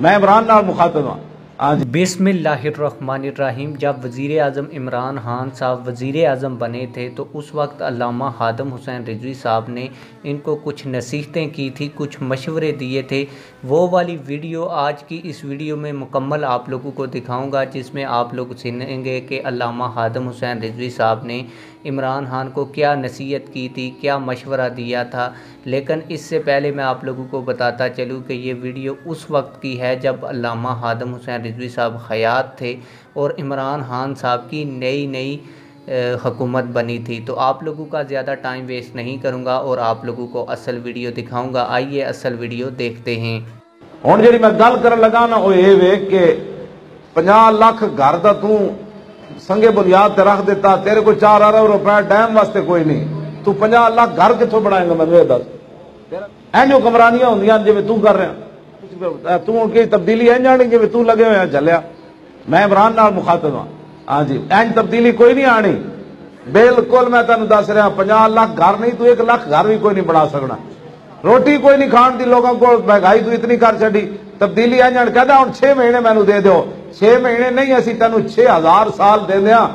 میں عمران نال مخاطب ہوں۔ بسم اللہ الرحمن الرحیم۔ جب وزیر اعظم عمران خان صاحب وزیر اعظم بنے تھے تو اس وقت علامہ خادم حسین رضوی صاحب نے ان کو کچھ نصیحتیں کی تھی، کچھ مشورے دیے تھے۔ وہ والی ویڈیو آج کی اس ویڈیو میں مکمل آپ لوگوں کو دکھاؤں گا، جس میں آپ لوگ سنیں گے کہ علامہ خادم حسین رضوی صاحب نے عمران خان کو کیا نصیحت کی تھی، کیا مشورہ دیا تھا۔ لیکن اس سے پہلے میں آپ لوگوں کو بتاتا چلوں کہ یہ ویڈیو اس وقت کی ہے جب علامہ خادم حسین رضوی صاحب حیات تھے اور عمران خان صاحب کی نئی حکومت بنی تھی۔ تو آپ لوگوں کا زیادہ ٹائم ویسٹ نہیں کروں گا اور آپ لوگوں کو اصل ویڈیو دکھاؤں گا۔ آئیے اصل ویڈیو دیکھتے ہیں۔ ہن جڑی میں گل کرن لگا نا وہ یہ وے کہ 50 لاکھ گھر دا تو سنگے بنیاد تے رکھ دیتا، تیرے کو 4 ارب روپے ڈیم واسطے کوئی نہیں، تو 50 لاکھ گھر کتوں بنائے گا؟ میں دس اینج حکمرانیاں ہوندیاں جویں تو کر رہا، تو کی تبدیلی این جانی جویں تو لگے ہوئے چلیا۔ میں عمران نال مخاطب ہوں، ہاں جی، اینج تبدیلی کوئی نہیں آنی۔ بالکل میں تینوں دس رہا، 50 لاکھ گھر نہیں تو 1 لاکھ گھر بھی کوئی نہیں بنا سکنا۔ روٹی کوئی نہیں کھان دی لوگوں کو، مہنگائی تو اتنی کر چڑی۔ تبدیلی این جان کہدا ہن 6 مہینے مینوں دے دیو، 6 مہینے نہیں، اسی تینوں 6000 سال دے دیاں،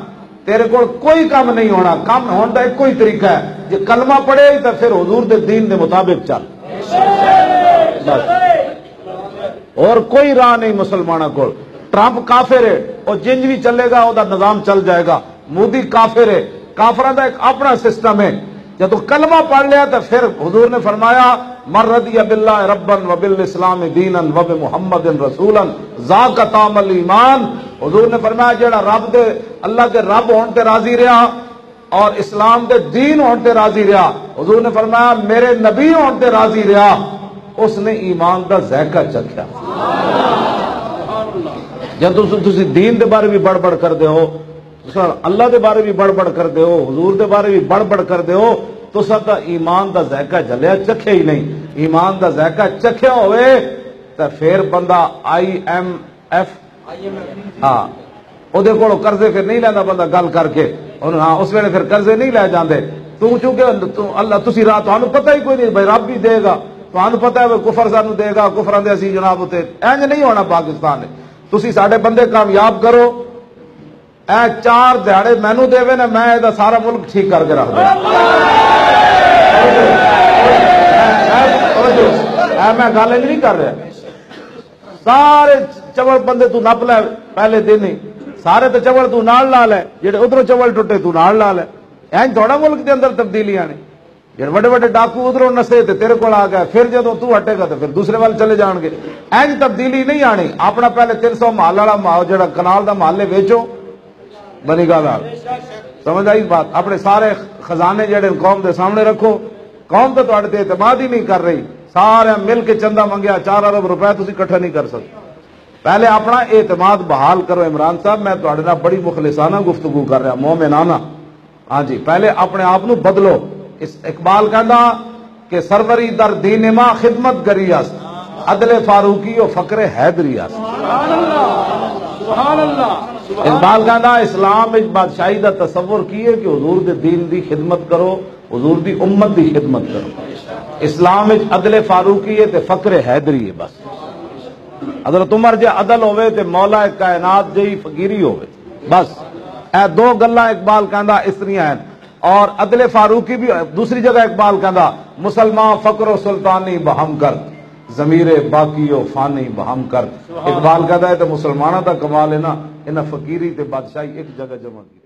تیرے کول کوئی کام نہیں ہونا۔ کام ہون دا ایک ہی طریقہ ہے، جے کلمہ پڑھے تو پھر حضور دے دین دے مطابق چل، بس اور کوئی راہ نہیں مسلمانوں کو۔ ٹرمپ کافر ہے، اور جنج بھی چلے گا وہ نظام چل جائے گا۔ مودی کافر ہے، کافران دا ایک اپنا سسٹم ہے۔ جب تو کلمہ پڑھ لیا تو پھر حضور نے فرمایا من رضی باللہ ربا وبالاسلام دینا وبمحمد رسولا ذاک طعم الایمان۔ حضور نے فرمایا جڑا رب دے اللہ دے رب ہون تے راضی رہا اور اسلام دے دین ہون تے راضی رہا، حضور نے فرمایا میرے نبی ہون تے راضی رہا، اس نے ایمان دا ذائقہ چکھیا۔ جب تسی دین دے بارے بھی بڑبڑ کر دے ہو، اللہ دے بارے بھی بڑبڑ کر دے ہو، حضور دے بارے بھی بڑبڑ کر دے ہو، تو سب ایمان دا ذائقہ جلیا چکھے ہی نہیں۔ ایمان دا ذائقہ چکھیا ہوئے تو پھر بندہ IMF ہاں وہ قرضے پھر نہیں لینا بندہ گل کر کے، ہاں اس ویلے پھر قرضے نہیں لے جاندے۔ تو چونکہ اللہ تسی راہ تانوں پتہ ہی کوئی نہیں بھائی رب بھی دے گا، تانوں پتہ ہے کفر سانوں دے گا، کفر دے اسی جناب تے اینج نہیں ہونا پاکستان ہے۔ تسی ساڈے بندے کامیاب کرو، اے 4 دہاڑے مینوں دے نا، میں دا سارا ملک ٹھیک کر کے رکھ دوں۔ میں گل نہیں کر رہا، سارے چوڑ بندے تو نپ لے پہلے دن ہی، سارے تو چوڑ تو نال لا لے، جڑے ادھروں چوڑ ٹوٹے تو نال لا لے۔ این تھوڑا ملک دے اندر تبدیلی آنی، جڑے بڑے بڑے ڈاکو ادھروں نسے تے تیرے کول آ گئے، پھر جدوں تو ہٹے گا تو پھر دوسرے وال چلے جان گے۔ این تبدیلی نہیں آنی۔ اپنا پہلے 300 محل والا جڑا کنال دا محلے ویچو، بنی گل سمجھ آئی بات؟ اپنے سارے خزانے جڑے قوم دے سامنے رکھو، قوم تو تہاڈے تے اعتماد ہی نہیں کر رہی، سارے مل کے چندہ منگیا 4 ارب روپے تسی اکٹھا نہیں کر سکتے۔ پہلے اپنا اعتماد بحال کرو۔ عمران صاحب میں تہاڈے نال بڑی مخلصانہ گفتگو کر رہا، مومنانہ، ہاں جی، پہلے اپنے آپ نو بدلو۔ اس اقبال کہندا کہ سروری در دین ما خدمت گریاس، عدل فاروقی و فقر حیدریاس۔ سبحان اللہ۔ اقبال کہندا اسلام وچ بادشاہی دا تصور کی ہے کہ حضور دے دین دی خدمت کرو، حضور دی امت دی خدمت کرو۔ اسلام وچ عدل فاروقی ہے تے فقر حیدری ہے، بس۔ حضرت عمر جے عدل ہوئے تے مولا کائنات جی فقیری ہوئے، بس۔ اے 2 گلاں اقبال کہندا اس طرح ہیں۔ اور عدل فاروقی بھی دوسری جگہ اقبال کہندا مسلمان فقر و سلطانی بہم کرد، ضمیر باقی و فانی بہم کرد۔ اقبال کہتا ہے تو مسلمانوں دا کمال ہے نا، انہاں فقیری تے بادشاہی ایک جگہ جمع کی۔